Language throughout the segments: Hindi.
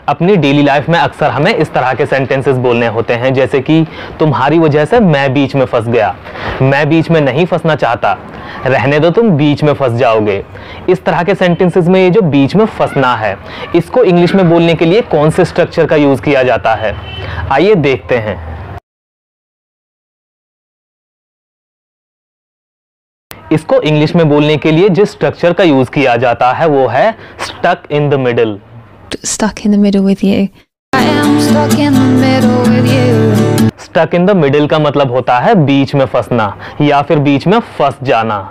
अपनी डेली लाइफ में अक्सर हमें इस तरह के सेंटेंसेस बोलने होते हैं, जैसे कि तुम्हारी वजह से मैं बीच में फंस गया, मैं बीच में नहीं फंसना चाहता, रहने दो तुम बीच में फंस जाओगे। इस तरह के सेंटेंसेस में ये जो बीच में फंसना है, इसको इंग्लिश में बोलने के लिए कौन से स्ट्रक्चर का यूज किया जाता है, आइए देखते हैं। इसको इंग्लिश में बोलने के लिए जिस स्ट्रक्चर का यूज किया जाता है वो है stuck in the middle. Stuck in the middle with you. I am stuck in the middle with you. Stuck in the middle का मतलब होता है बीच में फंसना या फिर बीच में फंस जाना।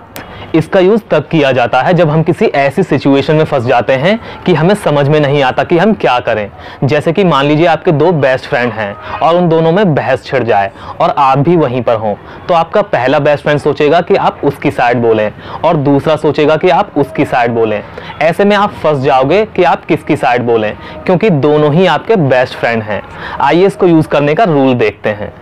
इसका यूज तब किया जाता है जब हम किसी ऐसी सिचुएशन में फंस जाते हैं कि हमें समझ में नहीं आता कि हम क्या करें। जैसे कि मान लीजिए आपके दो बेस्ट फ्रेंड हैं और उन दोनों में बहस छिड़ जाए और आप भी वहीं पर हों, तो आपका पहला बेस्ट फ्रेंड सोचेगा कि आप उसकी साइड बोलें और दूसरा सोचेगा कि आप उसकी साइड बोलें। ऐसे में आप फंस जाओगे कि आप किसकी साइड बोलें, क्योंकि दोनों ही आपके बेस्ट फ्रेंड हैं। आइए इसको यूज करने का रूल देखते हैं।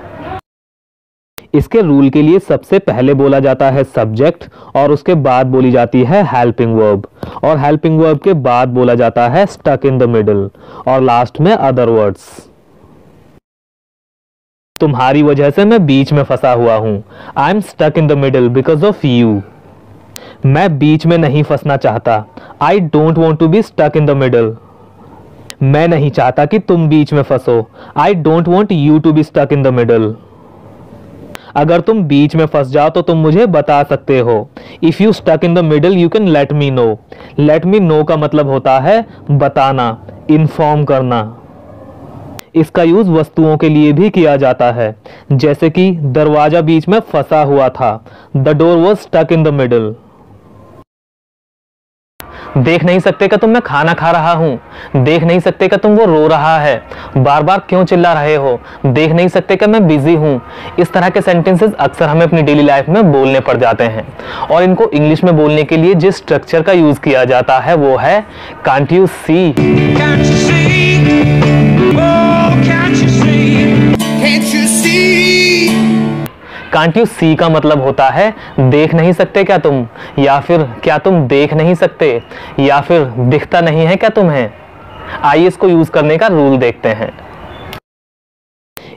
इसके रूल के लिए सबसे पहले बोला जाता है सब्जेक्ट और उसके बाद बोली जाती है हेल्पिंग वर्ब, और हेल्पिंग वर्ब के बाद बोला जाता है स्टक इन द मिडल और लास्ट में अदर वर्ड्स। तुम्हारी वजह से मैं बीच में फंसा हुआ हूं, I am stuck in the middle because of you. मैं बीच में नहीं फंसना चाहता, I don't want to be stuck in the middle. मैं नहीं चाहता कि तुम बीच में फंसो, I don't want you to be stuck in the middle. अगर तुम बीच में फंस जाओ तो तुम मुझे बता सकते हो। If you stuck in the middle you can let me know. Let me know का मतलब होता है बताना, इन्फॉर्म करना। इसका यूज वस्तुओं के लिए भी किया जाता है, जैसे कि दरवाजा बीच में फंसा हुआ था, the door was stuck in the middle. देख नहीं सकते क्या तुम मैं खाना खा रहा हूं, देख नहीं सकते क्या तुम वो रो रहा है, बार बार क्यों चिल्ला रहे हो, देख नहीं सकते क्या मैं बिजी हूं। इस तरह के सेंटेंसेस अक्सर हमें अपनी डेली लाइफ में बोलने पड़ जाते हैं, और इनको इंग्लिश में बोलने के लिए जिस स्ट्रक्चर का यूज किया जाता है वो है can't you see. Can't you see का मतलब होता है देख नहीं सकते क्या तुम, या फिर क्या तुम देख नहीं सकते, या फिर दिखता नहीं है क्या तुम्हें। आइए इसको यूज करने का रूल देखते हैं।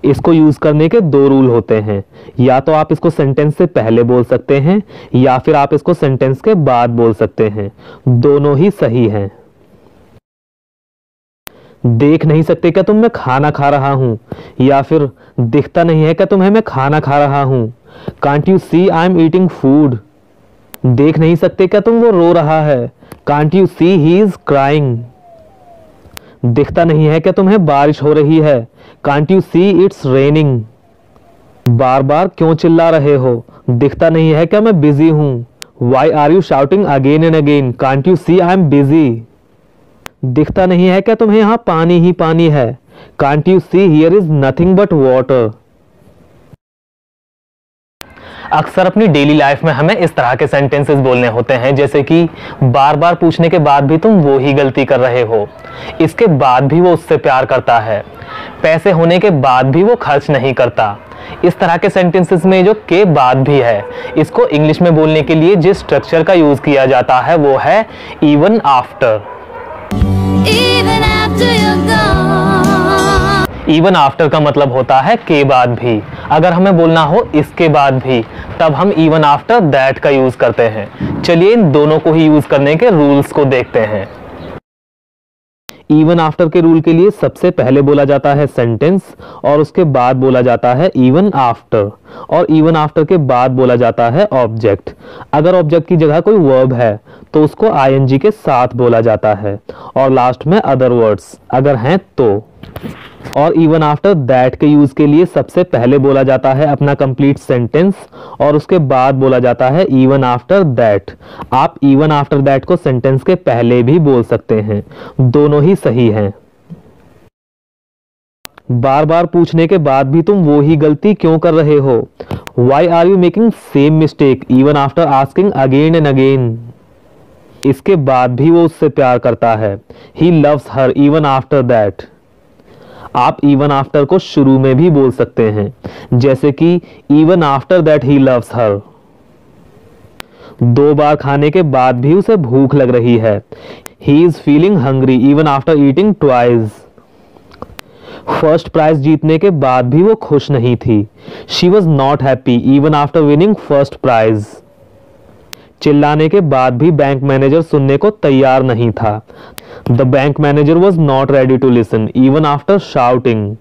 इसको यूज करने के दो रूल होते हैं, या तो आप इसको सेंटेंस से पहले बोल सकते हैं या फिर आप इसको सेंटेंस के बाद बोल सकते हैं, दोनों ही सही हैं। देख नहीं सकते क्या तुम मैं खाना खा रहा हूं, या फिर दिखता नहीं है क्या तुम्हें मैं खाना खा रहा हूं। Can't you see I am eating food. देख नहीं सकते क्या तुम वो रो रहा है, can't you see he is crying. दिखता नहीं है क्या तुम्हें बारिश हो रही है, can't you see it's raining. बार बार क्यों चिल्ला रहे हो, दिखता नहीं है क्या मैं बिजी हूं। Why are you shouting again and again, can't you see I am busy. दिखता नहीं है क्या तुम्हें यहाँ पानी ही पानी है, can't you see here is nothing but water. अक्सर अपनी डेली लाइफ में हमें इस तरह के सेंटेंसेस बोलने होते हैं, जैसे कि बार बार पूछने के बाद भी तुम वो ही गलती कर रहे हो, इसके बाद भी वो उससे प्यार करता है, पैसे होने के बाद भी वो खर्च नहीं करता। इस तरह के सेंटेंसेस में जो के बाद भी है, इसको इंग्लिश में बोलने के लिए जिस स्ट्रक्चर का यूज किया जाता है वो है इवन आफ्टर। इवन आफ्टर का मतलब होता है के बाद भी। अगर हमें बोलना हो इसके बाद भी, तब हम इवन आफ्टर दैट का यूज करते हैं। चलिए इन दोनों को ही यूज करने के रूल्स को देखते हैं। इवन आफ्टर के रूल के लिए सबसे पहले बोला जाता है सेंटेंस और उसके बाद बोला जाता है इवन आफ्टर, और इवन आफ्टर के बाद बोला जाता है ऑब्जेक्ट। अगर ऑब्जेक्ट की जगह कोई वर्ब है तो उसको आईएनजी के साथ बोला जाता है, और लास्ट में अदर वर्ड्स अगर हैं तो। और इवन आफ्टर दैट के यूज के लिए सबसे पहले बोला जाता है अपना कंप्लीट सेंटेंस और उसके बाद बोला जाता है इवन आफ्टर दैट। आप इवन आफ्टर दैट को सेंटेंस के पहले भी बोल सकते हैं, दोनों ही सही हैं। बार बार पूछने के बाद भी तुम वो ही गलती क्यों कर रहे हो, why are you making same mistake even after asking again and again. इसके बाद भी वो उससे प्यार करता है, he loves her even after that. आप इवन आफ्टर को शुरू में भी बोल सकते हैं, जैसे कि even after that he loves her. दो बार खाने के बाद भी उसे भूख लग रही है, he is feeling hungry even after eating twice. First prize जीतने के बाद भी वो खुश नहीं थी। She was not happy even after winning first prize. चिल्लाने के बाद भी बैंक मैनेजर सुनने को तैयार नहीं था। The bank manager was not ready to listen even after shouting.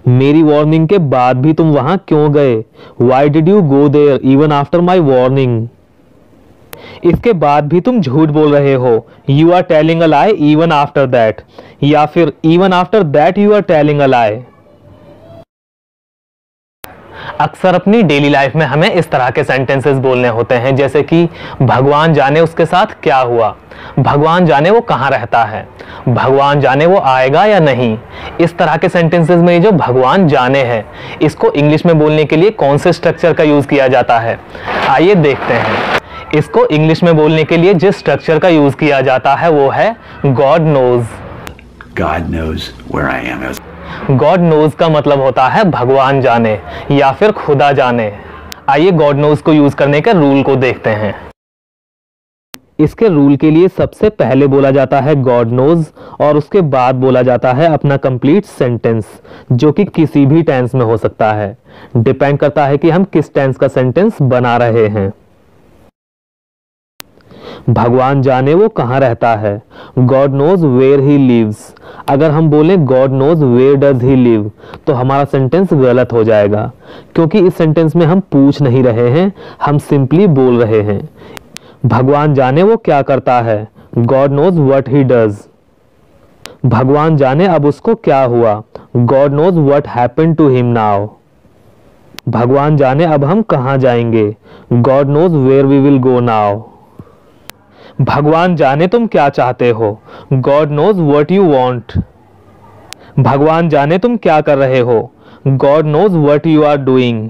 मेरी वार्निंग के बाद भी तुम वहां क्यों गए? Why did you go there even after my warning? इसके बाद भी तुम झूठ बोल रहे हो। You are telling a lie even after that, या फिर even after that you are telling a lie. अक्सर अपनी डेली लाइफ में हमें इस तरह के सेंटेंसेस बोलने होते हैं, जैसे कि भगवान जाने उसके साथ क्या हुआ, भगवान जाने वो कहाँ रहता है, भगवान जाने वो आएगा या नहीं। इस तरह के सेंटेंसेस में जो भगवान जाने हैं, इसको इंग्लिश में बोलने के लिए कौन से स्ट्रक्चर का यूज किया जाता है, आइए देखते हैं। इसको इंग्लिश में बोलने के लिए जिस स्ट्रक्चर का यूज किया जाता है वो है God knows. God knows where I am. God knows का मतलब होता है भगवान जाने या फिर खुदा जाने। आइए गॉड नोज को यूज करने के रूल को देखते हैं। इसके रूल के लिए सबसे पहले बोला जाता है गॉड नोज और उसके बाद बोला जाता है अपना कंप्लीट सेंटेंस, जो कि किसी भी टेंस में हो सकता है। डिपेंड करता है कि हम किस टेंस का सेंटेंस बना रहे हैं। भगवान जाने वो कहाँ रहता है, God knows where he lives. अगर हम बोले God knows where does he live तो हमारा सेंटेंस गलत हो जाएगा, क्योंकि इस सेंटेंस में हम पूछ नहीं रहे हैं, हम सिंपली बोल रहे हैं। भगवान जाने वो क्या करता है, God knows what he does. भगवान जाने अब उसको क्या हुआ, God knows what happened to him now. भगवान जाने अब हम कहाँ जाएंगे, God knows where we will go now. भगवान जाने तुम क्या चाहते हो, God knows what you want. भगवान जाने तुम क्या कर रहे हो, God knows what you are doing.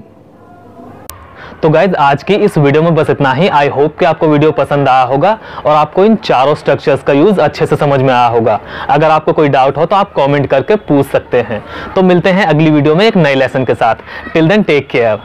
तो गाइज आज की इस वीडियो में बस इतना ही। आई होप कि आपको वीडियो पसंद आया होगा और आपको इन चारों स्ट्रक्चर्स का यूज अच्छे से समझ में आया होगा। अगर आपको कोई डाउट हो तो आप कमेंट करके पूछ सकते हैं। तो मिलते हैं अगली वीडियो में एक नए लेसन के साथ। Till then take care.